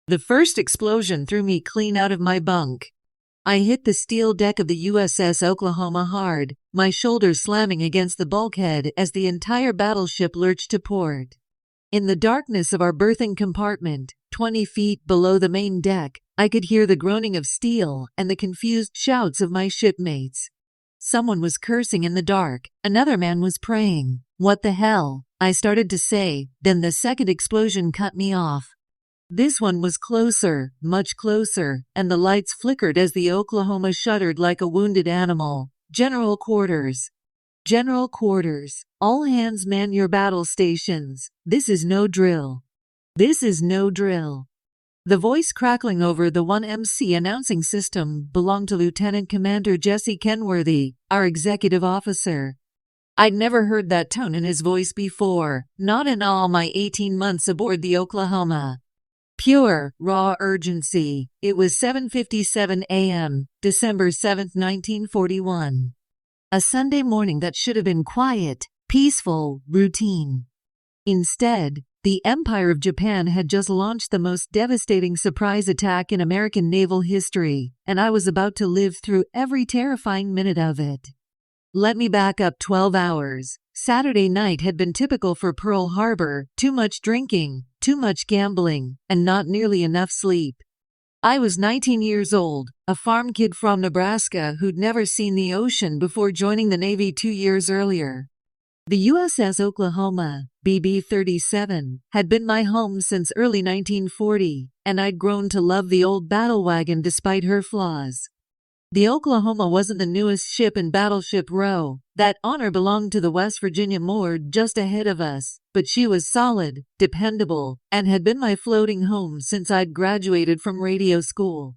The first explosion threw me clean out of my bunk. I hit the steel deck of the USS Oklahoma hard, my shoulders slamming against the bulkhead as the entire battleship lurched to port. In the darkness of our berthing compartment, 20 feet below the main deck, I could hear the groaning of steel and the confused shouts of my shipmates. Someone was cursing in the dark, another man was praying. "What the hell?" I started to say, then the second explosion cut me off. This one was closer, much closer, and the lights flickered as the Oklahoma shuddered like a wounded animal. General quarters. General quarters. All hands man your battle stations. This is no drill. This is no drill. The voice crackling over the 1MC announcing system belonged to Lieutenant Commander Jesse Kenworthy, our executive officer. I'd never heard that tone in his voice before, not in all my 18 months aboard the Oklahoma. Pure, raw urgency. It was 7:57 a.m., December 7, 1941. A Sunday morning that should have been quiet, peaceful, routine. Instead, the Empire of Japan had just launched the most devastating surprise attack in American naval history, and I was about to live through every terrifying minute of it. Let me back up 12 hours. Saturday night had been typical for Pearl Harbor: too much drinking, too much gambling, and not nearly enough sleep. I was 19 years old, a farm kid from Nebraska who'd never seen the ocean before joining the Navy 2 years earlier. The USS Oklahoma BB-37 had been my home since early 1940, and I'd grown to love the old battle wagon despite her flaws. The Oklahoma wasn't the newest ship in Battleship Row. That honor belonged to the West Virginia moored just ahead of us, but she was solid, dependable, and had been my floating home since I'd graduated from radio school.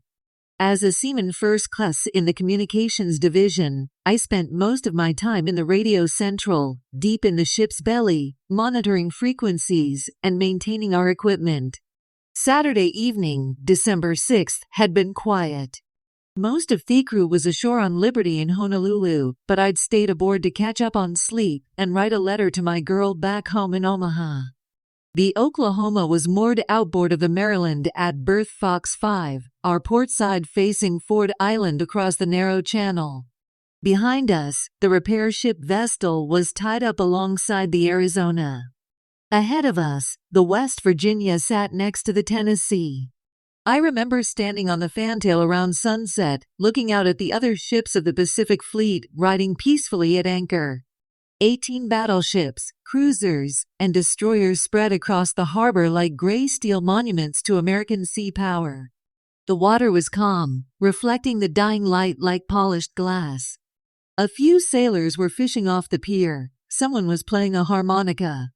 As a Seaman first class in the communications division, I spent most of my time in the radio central, deep in the ship's belly, monitoring frequencies and maintaining our equipment. Saturday evening, December 6th, had been quiet. Most of the crew was ashore on Liberty in Honolulu, but I'd stayed aboard to catch up on sleep and write a letter to my girl back home in Omaha. The Oklahoma was moored outboard of the Maryland at berth Fox 5, our port side facing Ford Island across the narrow channel. Behind us, the repair ship Vestal was tied up alongside the Arizona. Ahead of us, the West Virginia sat next to the Tennessee. I remember standing on the fantail around sunset, looking out at the other ships of the Pacific Fleet riding peacefully at anchor. 18 battleships, cruisers, and destroyers spread across the harbor like gray steel monuments to American sea power. The water was calm, reflecting the dying light like polished glass. A few sailors were fishing off the pier. Someone was playing a harmonica.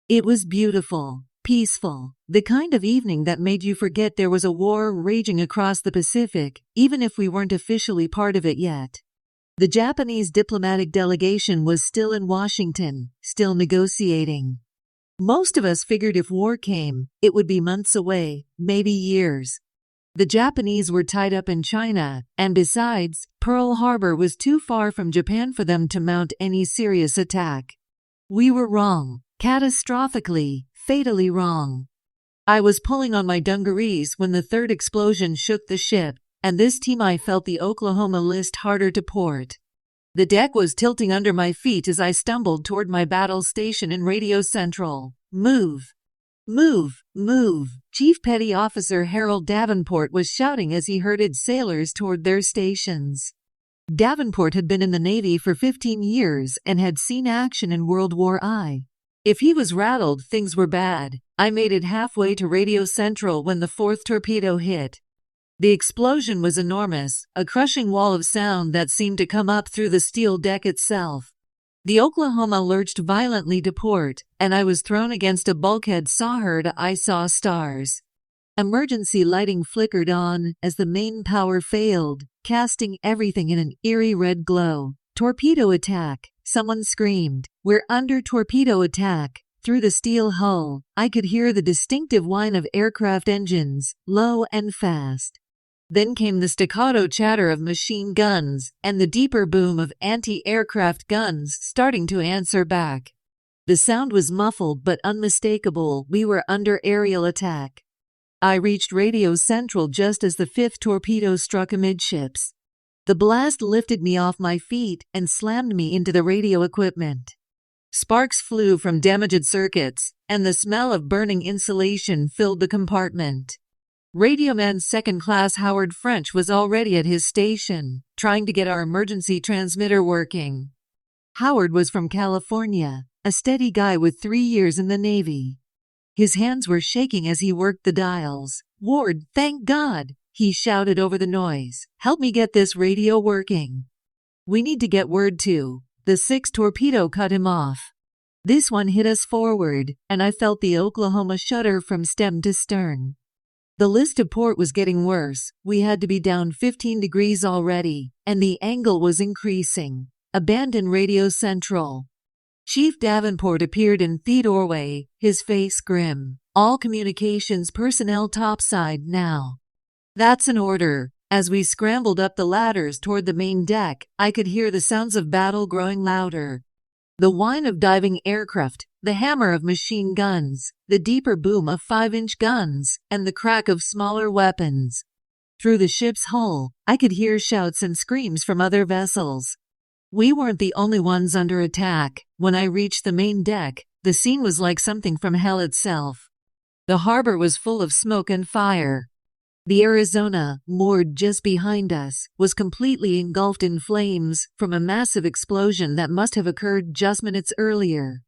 It was beautiful. Peaceful, the kind of evening that made you forget there was a war raging across the Pacific, even if we weren't officially part of it yet. The Japanese diplomatic delegation was still in Washington, still negotiating. Most of us figured if war came, it would be months away, maybe years. The Japanese were tied up in China, and besides, Pearl Harbor was too far from Japan for them to mount any serious attack. We were wrong, catastrophically, fatally wrong. I was pulling on my dungarees when the third explosion shook the ship, and this time I felt the Oklahoma list harder to port. The deck was tilting under my feet as I stumbled toward my battle station in Radio Central. "Move! Move! Move!" Chief Petty Officer Harold Davenport was shouting as he herded sailors toward their stations. Davenport had been in the Navy for 15 years and had seen action in World War I. If he was rattled, things were bad. I made it halfway to Radio Central when the fourth torpedo hit. The explosion was enormous, a crushing wall of sound that seemed to come up through the steel deck itself. The Oklahoma lurched violently to port, and I was thrown against a bulkhead. I saw stars. Emergency lighting flickered on as the main power failed, casting everything in an eerie red glow. "Torpedo attack!" Someone screamed. "We're under torpedo attack!" Through the steel hull, I could hear the distinctive whine of aircraft engines, low and fast. Then came the staccato chatter of machine guns, and the deeper boom of anti-aircraft guns starting to answer back. The sound was muffled but unmistakable. We were under aerial attack. I reached Radio Central just as the fifth torpedo struck amidships. The blast lifted me off my feet and slammed me into the radio equipment. Sparks flew from damaged circuits, and the smell of burning insulation filled the compartment. Radioman Second Class Howard French was already at his station, trying to get our emergency transmitter working. Howard was from California, a steady guy with 3 years in the Navy. His hands were shaking as he worked the dials. "Ward, thank God!" he shouted over the noise. "Help me get this radio working. We need to get word to." The sixth torpedo cut him off. This one hit us forward, and I felt the Oklahoma shudder from stem to stern. The list to port was getting worse. We had to be down 15 degrees already, and the angle was increasing. Abandon Radio Central. Chief Davenport appeared in the doorway, his face grim. "All communications personnel topside now." "That's an order." As we scrambled up the ladders toward the main deck, I could hear the sounds of battle growing louder. The whine of diving aircraft, the hammer of machine guns, the deeper boom of 5-inch guns, and the crack of smaller weapons. Through the ship's hull, I could hear shouts and screams from other vessels. We weren't the only ones under attack. When I reached the main deck, the scene was like something from hell itself. The harbor was full of smoke and fire. The Arizona, moored just behind us, was completely engulfed in flames from a massive explosion that must have occurred just minutes earlier.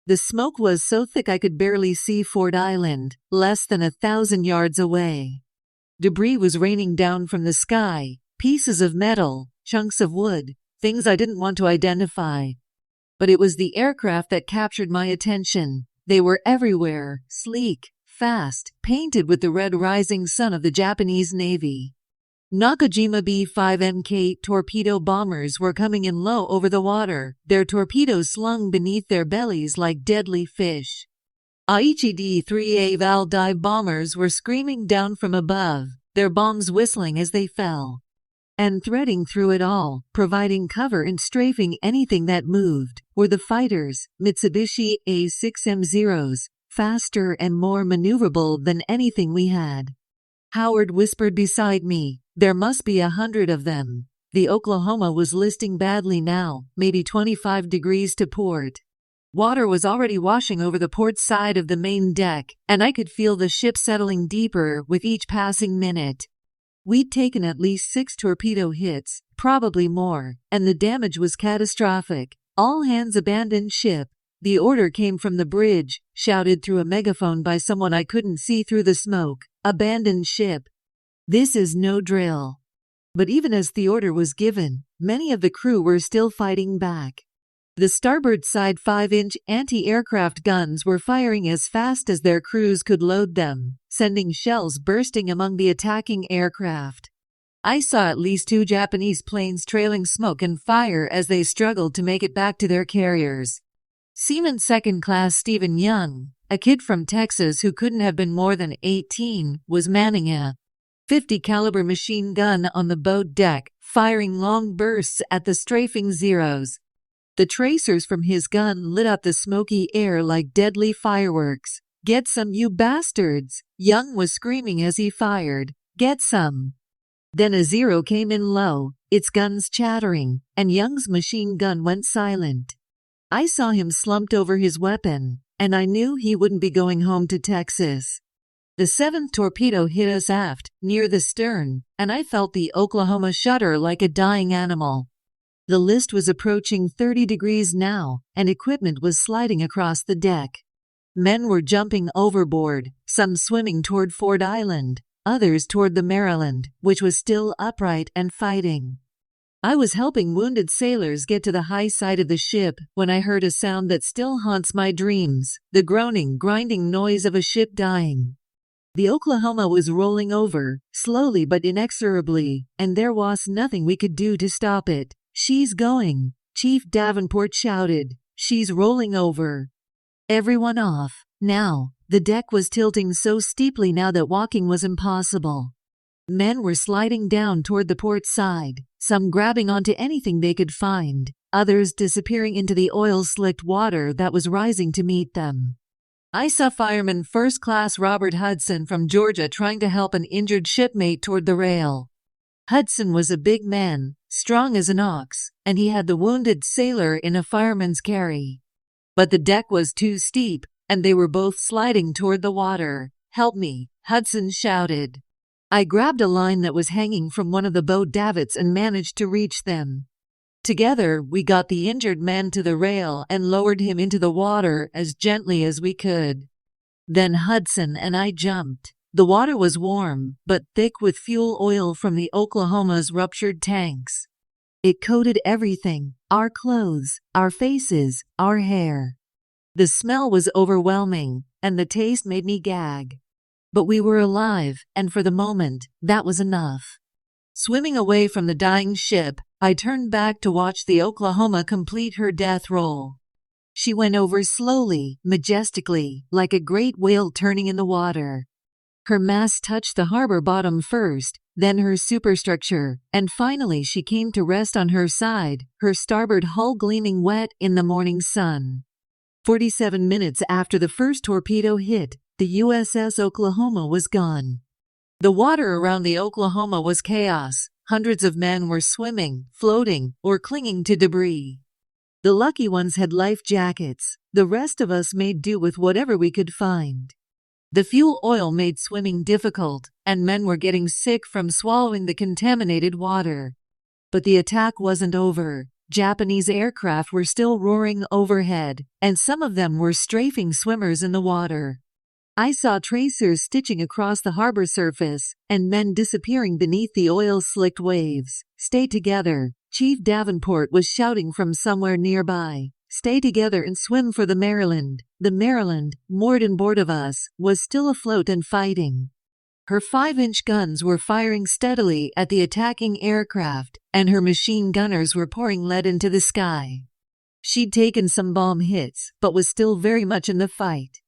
The smoke was so thick I could barely see Ford Island, less than 1,000 yards away. Debris was raining down from the sky, pieces of metal, chunks of wood, things I didn't want to identify. But it was the aircraft that captured my attention. They were everywhere, sleek, fast, painted with the red rising sun of the Japanese Navy. Nakajima B5N Kate torpedo bombers were coming in low over the water, their torpedoes slung beneath their bellies like deadly fish. Aichi D-3A Val dive bombers were screaming down from above, their bombs whistling as they fell. And threading through it all, providing cover and strafing anything that moved, were the fighters, Mitsubishi A6M Zeros, faster and more maneuverable than anything we had. Howard whispered beside me, "There must be 100 of them." The Oklahoma was listing badly now, maybe 25 degrees to port. Water was already washing over the port side of the main deck, and I could feel the ship settling deeper with each passing minute. We'd taken at least 6 torpedo hits, probably more, and the damage was catastrophic. "All hands abandon ship." The order came from the bridge, shouted through a megaphone by someone I couldn't see through the smoke. "Abandon ship." This is no drill. But even as the order was given, many of the crew were still fighting back. The starboard side 5-inch anti-aircraft guns were firing as fast as their crews could load them, sending shells bursting among the attacking aircraft. I saw at least 2 Japanese planes trailing smoke and fire as they struggled to make it back to their carriers. Seaman Second Class Stephen Young, a kid from Texas who couldn't have been more than 18, was manning a .50 caliber machine gun on the boat deck, firing long bursts at the strafing Zeros. The tracers from his gun lit up the smoky air like deadly fireworks. "Get some, you bastards!" Young was screaming as he fired. "Get some!" Then a Zero came in low, its guns chattering, and Young's machine gun went silent. I saw him slumped over his weapon, and I knew he wouldn't be going home to Texas. The 7th torpedo hit us aft, near the stern, and I felt the Oklahoma shudder like a dying animal. The list was approaching 30 degrees now, and equipment was sliding across the deck. Men were jumping overboard, some swimming toward Ford Island, others toward the Maryland, which was still upright and fighting. I was helping wounded sailors get to the high side of the ship when I heard a sound that still haunts my dreams, the groaning, grinding noise of a ship dying. The Oklahoma was rolling over, slowly but inexorably, and there was nothing we could do to stop it. "She's going," Chief Davenport shouted. "She's rolling over." Everyone off. Now, the deck was tilting so steeply now that walking was impossible. Men were sliding down toward the port side, some grabbing onto anything they could find, others disappearing into the oil-slicked water that was rising to meet them. I saw Fireman First Class Robert Hudson from Georgia trying to help an injured shipmate toward the rail. Hudson was a big man, strong as an ox, and he had the wounded sailor in a fireman's carry. But the deck was too steep, and they were both sliding toward the water. "Help me," Hudson shouted. I grabbed a line that was hanging from one of the boat davits and managed to reach them. Together, we got the injured man to the rail and lowered him into the water as gently as we could. Then Hudson and I jumped. The water was warm, but thick with fuel oil from the Oklahoma's ruptured tanks. It coated everything, our clothes, our faces, our hair. The smell was overwhelming, and the taste made me gag. But we were alive, and for the moment, that was enough. Swimming away from the dying ship, I turned back to watch the Oklahoma complete her death roll. She went over slowly, majestically, like a great whale turning in the water. Her mast touched the harbor bottom first, then her superstructure, and finally she came to rest on her side, her starboard hull gleaming wet in the morning sun. 47 minutes after the first torpedo hit, the USS Oklahoma was gone. The water around the Oklahoma was chaos. Hundreds of men were swimming, floating, or clinging to debris. The lucky ones had life jackets. The rest of us made do with whatever we could find. The fuel oil made swimming difficult, and men were getting sick from swallowing the contaminated water. But the attack wasn't over. Japanese aircraft were still roaring overhead, and some of them were strafing swimmers in the water. I saw tracers stitching across the harbor surface, and men disappearing beneath the oil-slicked waves. "Stay together," Chief Davenport was shouting from somewhere nearby. "Stay together and swim for the Maryland." The Maryland, moored inboard of us, was still afloat and fighting. Her 5-inch guns were firing steadily at the attacking aircraft, and her machine gunners were pouring lead into the sky. She'd taken some bomb hits, but was still very much in the fight.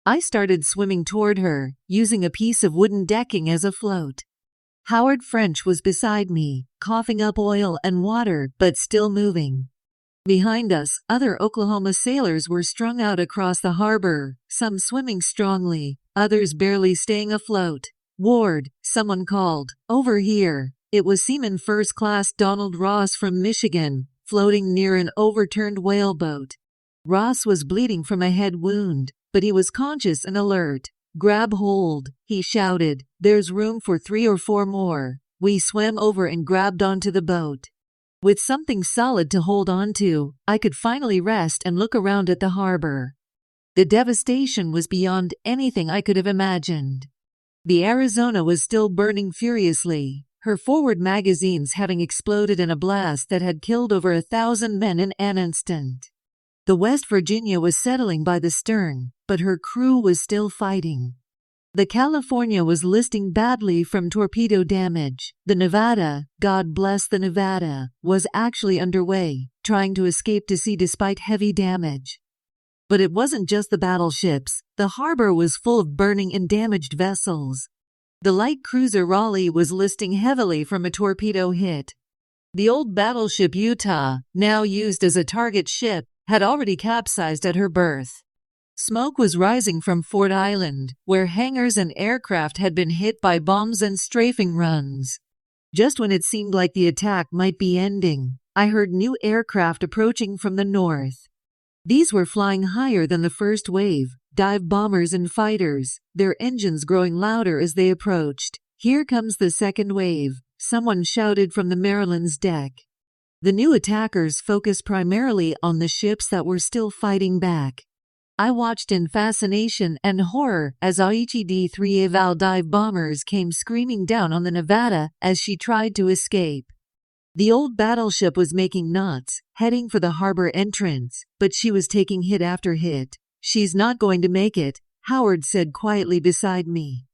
I started swimming toward her, using a piece of wooden decking as a float. Howard French was beside me, coughing up oil and water, but still moving. Behind us, other Oklahoma sailors were strung out across the harbor, some swimming strongly, others barely staying afloat. "Ward," someone called, "over here." It was Seaman First Class Donald Ross from Michigan, floating near an overturned whaleboat. Ross was bleeding from a head wound, but he was conscious and alert. "Grab hold," he shouted. "There's room for 3 or 4 more." We swam over and grabbed onto the boat. With something solid to hold on to, I could finally rest and look around at the harbor. The devastation was beyond anything I could have imagined. The Arizona was still burning furiously, her forward magazines having exploded in a blast that had killed over 1,000 men in an instant. The West Virginia was settling by the stern, but her crew was still fighting. The California was listing badly from torpedo damage. The Nevada, God bless the Nevada, was actually underway, trying to escape to sea despite heavy damage. But it wasn't just the battleships. The harbor was full of burning and damaged vessels. The light cruiser Raleigh was listing heavily from a torpedo hit. The old battleship Utah, now used as a target ship, had already capsized at her berth. Smoke was rising from Ford Island, where hangars and aircraft had been hit by bombs and strafing runs. Just when it seemed like the attack might be ending, I heard new aircraft approaching from the north. These were flying higher than the first wave, dive bombers and fighters, their engines growing louder as they approached. "Here comes the second wave," someone shouted from the Maryland's deck. The new attackers focused primarily on the ships that were still fighting back. I watched in fascination and horror as Aichi D-3 Eval dive bombers came screaming down on the Nevada as she tried to escape. The old battleship was making knots, heading for the harbor entrance, but she was taking hit after hit. "She's not going to make it," Howard said quietly beside me.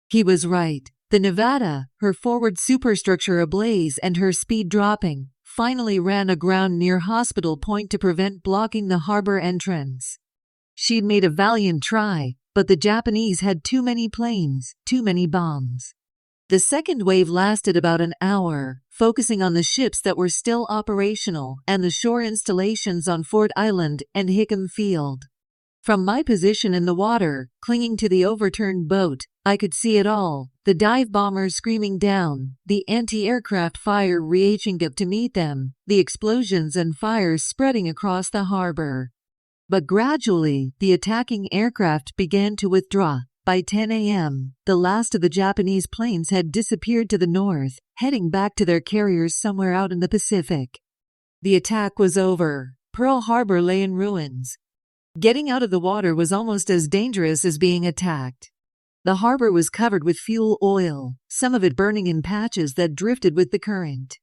He was right. The Nevada, her forward superstructure ablaze and her speed dropping, finally ran aground near Hospital Point to prevent blocking the harbor entrance. She'd made a valiant try, but the Japanese had too many planes, too many bombs. The second wave lasted about an hour, focusing on the ships that were still operational and the shore installations on Ford Island and Hickam Field. From my position in the water, clinging to the overturned boat, I could see it all, the dive bombers screaming down, the anti-aircraft fire raging up to meet them, the explosions and fires spreading across the harbor. But gradually, the attacking aircraft began to withdraw. By 10 a.m., the last of the Japanese planes had disappeared to the north, heading back to their carriers somewhere out in the Pacific. The attack was over. Pearl Harbor lay in ruins. Getting out of the water was almost as dangerous as being attacked. The harbor was covered with fuel oil, some of it burning in patches that drifted with the current.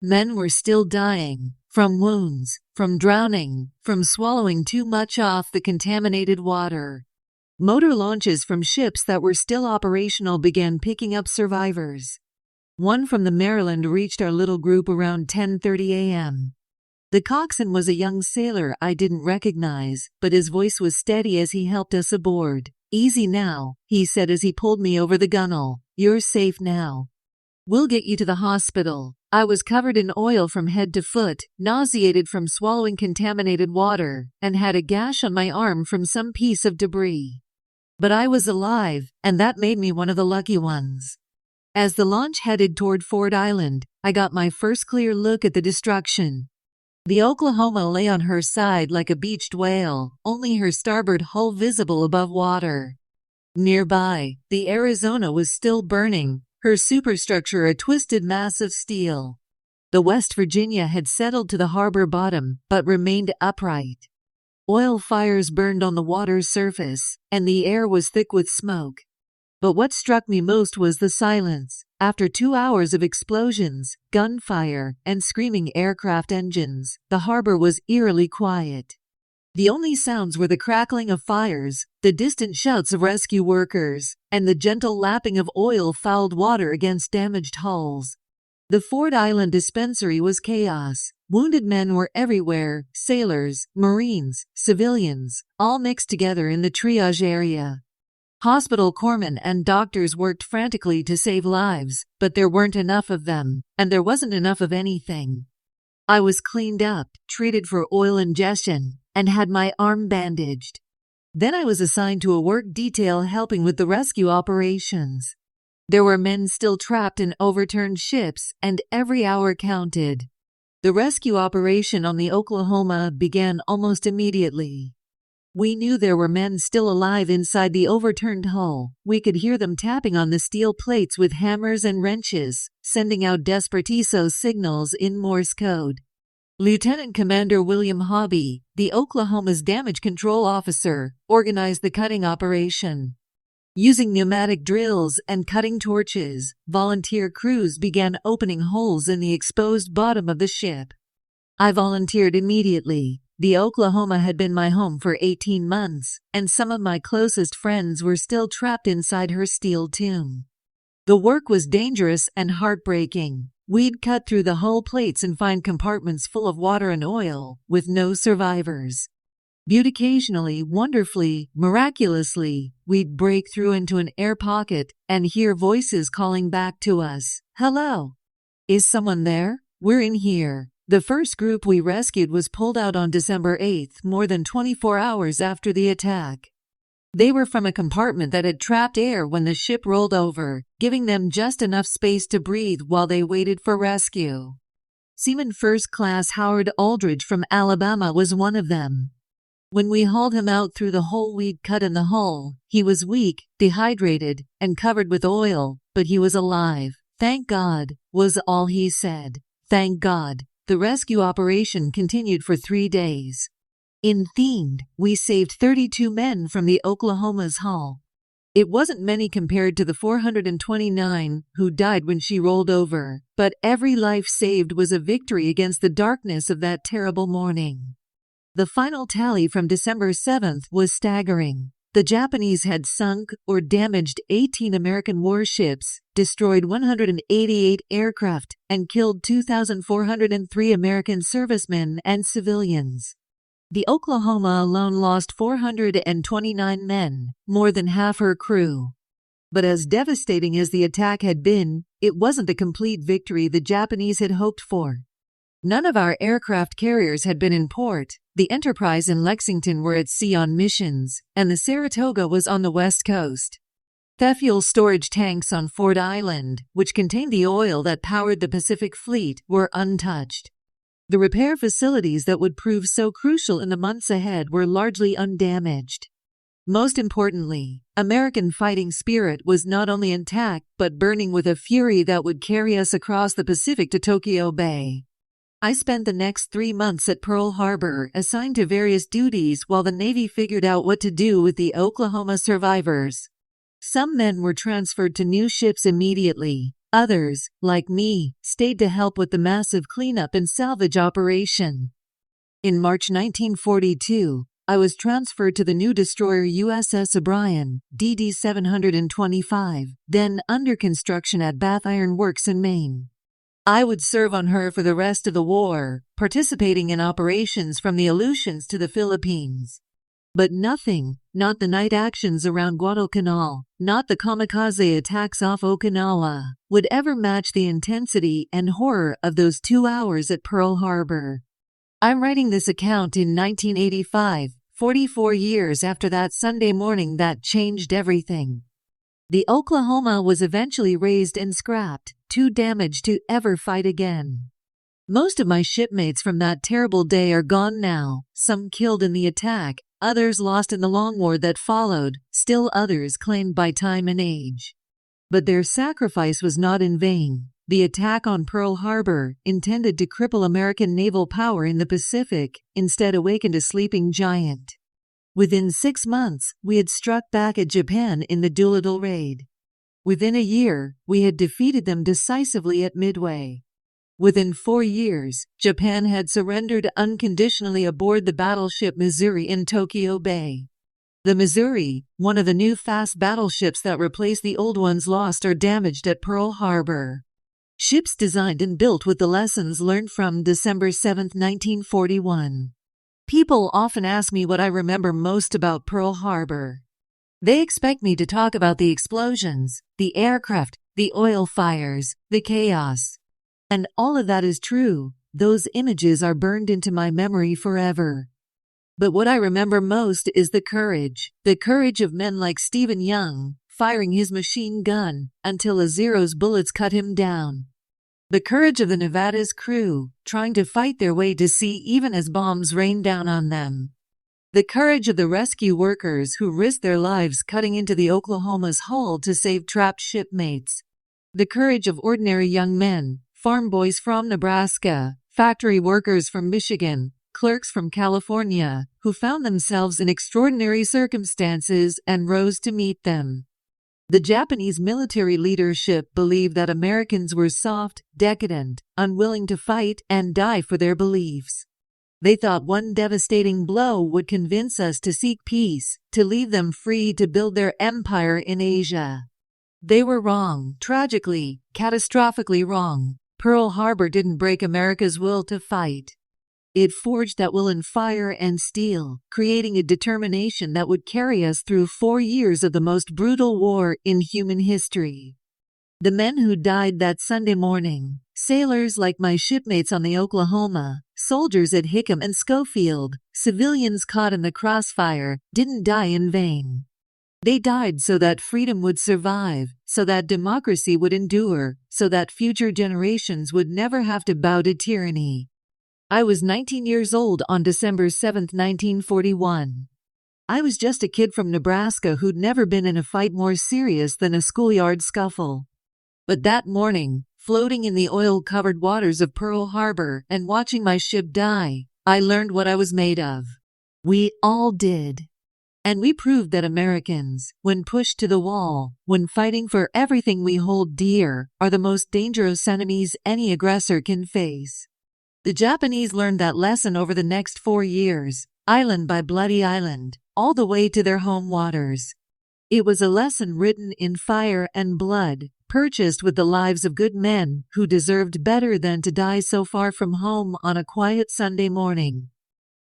Men were still dying, from wounds, from drowning, from swallowing too much off the contaminated water. Motor launches from ships that were still operational began picking up survivors. One from the Maryland reached our little group around 10:30 a.m. The coxswain was a young sailor I didn't recognize, but his voice was steady as he helped us aboard. "Easy now," he said as he pulled me over the gunwale. "You're safe now. We'll get you to the hospital." I was covered in oil from head to foot, nauseated from swallowing contaminated water, and had a gash on my arm from some piece of debris. But I was alive, and that made me one of the lucky ones. As the launch headed toward Ford Island, I got my first clear look at the destruction. The Oklahoma lay on her side like a beached whale, only her starboard hull visible above water. Nearby, the Arizona was still burning, her superstructure a twisted mass of steel. The West Virginia had settled to the harbor bottom, but remained upright. Oil fires burned on the water's surface, and the air was thick with smoke. But what struck me most was the silence. After 2 hours of explosions, gunfire, and screaming aircraft engines, the harbor was eerily quiet. The only sounds were the crackling of fires, the distant shouts of rescue workers, and the gentle lapping of oil-fouled water against damaged hulls. The Ford Island dispensary was chaos. Wounded men were everywhere, sailors, Marines, civilians, all mixed together in the triage area. Hospital corpsmen and doctors worked frantically to save lives, but there weren't enough of them, and there wasn't enough of anything. I was cleaned up, treated for oil ingestion, and had my arm bandaged. Then I was assigned to a work detail helping with the rescue operations. There were men still trapped in overturned ships, and every hour counted. The rescue operation on the Oklahoma began almost immediately. We knew there were men still alive inside the overturned hull. We could hear them tapping on the steel plates with hammers and wrenches, sending out desperatiso signals in Morse code. Lieutenant Commander William Hobby, the Oklahoma's damage control officer, organized the cutting operation. Using pneumatic drills and cutting torches, volunteer crews began opening holes in the exposed bottom of the ship. I volunteered immediately. The Oklahoma had been my home for 18 months, and some of my closest friends were still trapped inside her steel tomb. The work was dangerous and heartbreaking. We'd cut through the hull plates and find compartments full of water and oil, with no survivors. But occasionally, wonderfully, miraculously, we'd break through into an air pocket and hear voices calling back to us. "Hello? Is someone there? We're in here." The first group we rescued was pulled out on December 8th, more than 24 hours after the attack. They were from a compartment that had trapped air when the ship rolled over, giving them just enough space to breathe while they waited for rescue. Seaman First Class Howard Aldridge from Alabama was one of them. When we hauled him out through the hole we'd cut in the hull, he was weak, dehydrated, and covered with oil, but he was alive. "Thank God," was all he said. Thank God. The rescue operation continued for 3 days. In themed, we saved 32 men from the Oklahoma's hull. It wasn't many compared to the 429 who died when she rolled over, but every life saved was a victory against the darkness of that terrible morning. The final tally from December 7th was staggering. The Japanese had sunk or damaged 18 American warships, destroyed 188 aircraft, and killed 2,403 American servicemen and civilians. The Oklahoma alone lost 429 men, more than half her crew. But as devastating as the attack had been, it wasn't the complete victory the Japanese had hoped for. None of our aircraft carriers had been in port. The Enterprise and Lexington were at sea on missions, and the Saratoga was on the west coast. The fuel storage tanks on Ford Island, which contained the oil that powered the Pacific Fleet, were untouched. The repair facilities that would prove so crucial in the months ahead were largely undamaged. Most importantly, American fighting spirit was not only intact but burning with a fury that would carry us across the Pacific to Tokyo Bay. I spent the next 3 months at Pearl Harbor, assigned to various duties while the Navy figured out what to do with the Oklahoma survivors. Some men were transferred to new ships immediately. Others, like me, stayed to help with the massive cleanup and salvage operation. In March 1942, I was transferred to the new destroyer USS O'Brien, DD 725, then under construction at Bath Iron Works in Maine. I would serve on her for the rest of the war, participating in operations from the Aleutians to the Philippines. But nothing, not the night actions around Guadalcanal, not the kamikaze attacks off Okinawa, would ever match the intensity and horror of those 2 hours at Pearl Harbor. I'm writing this account in 1985, 44 years after that Sunday morning that changed everything. The Oklahoma was eventually raised and scrapped, too damaged to ever fight again. Most of my shipmates from that terrible day are gone now, some killed in the attack, others lost in the long war that followed, still others claimed by time and age. But their sacrifice was not in vain. The attack on Pearl Harbor, intended to cripple American naval power in the Pacific, instead awakened a sleeping giant. Within 6 months, we had struck back at Japan in the Doolittle raid. Within a year, we had defeated them decisively at Midway. Within 4 years, Japan had surrendered unconditionally aboard the battleship Missouri in Tokyo Bay. The Missouri, one of the new fast battleships that replaced the old ones lost or damaged at Pearl Harbor. Ships designed and built with the lessons learned from December 7, 1941. People often ask me what I remember most about Pearl Harbor. They expect me to talk about the explosions, the aircraft, the oil fires, the chaos. And all of that is true. Those images are burned into my memory forever. But what I remember most is the courage of men like Stephen Young, firing his machine gun until a Zero's bullets cut him down. The courage of the Nevada's crew, trying to fight their way to sea even as bombs rained down on them. The courage of the rescue workers who risked their lives cutting into the Oklahoma's hull to save trapped shipmates. The courage of ordinary young men, farm boys from Nebraska, factory workers from Michigan, clerks from California, who found themselves in extraordinary circumstances and rose to meet them. The Japanese military leadership believed that Americans were soft, decadent, unwilling to fight and die for their beliefs. They thought one devastating blow would convince us to seek peace, to leave them free to build their empire in Asia. They were wrong, tragically, catastrophically wrong. Pearl Harbor didn't break America's will to fight. It forged that will in fire and steel, creating a determination that would carry us through 4 years of the most brutal war in human history. The men who died that Sunday morning, sailors like my shipmates on the Oklahoma, soldiers at Hickam and Schofield, civilians caught in the crossfire, didn't die in vain. They died so that freedom would survive, so that democracy would endure, so that future generations would never have to bow to tyranny. I was 19 years old on December 7, 1941. I was just a kid from Nebraska who'd never been in a fight more serious than a schoolyard scuffle. But that morning, floating in the oil-covered waters of Pearl Harbor and watching my ship die, I learned what I was made of. We all did. And we proved that Americans, when pushed to the wall, when fighting for everything we hold dear, are the most dangerous enemies any aggressor can face. The Japanese learned that lesson over the next 4 years, island by bloody island, all the way to their home waters. It was a lesson written in fire and blood, purchased with the lives of good men who deserved better than to die so far from home on a quiet Sunday morning.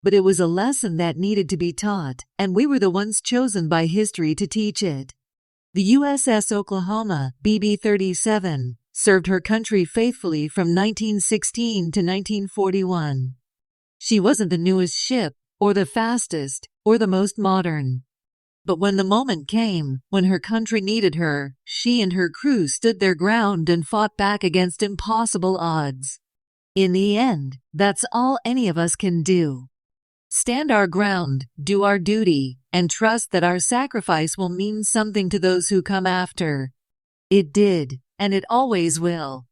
But it was a lesson that needed to be taught, and we were the ones chosen by history to teach it. The USS Oklahoma BB-37 served her country faithfully from 1916 to 1941. She wasn't the newest ship, or the fastest, or the most modern. But when the moment came, when her country needed her, she and her crew stood their ground and fought back against impossible odds. In the end, that's all any of us can do. Stand our ground, do our duty, and trust that our sacrifice will mean something to those who come after. It did, and it always will.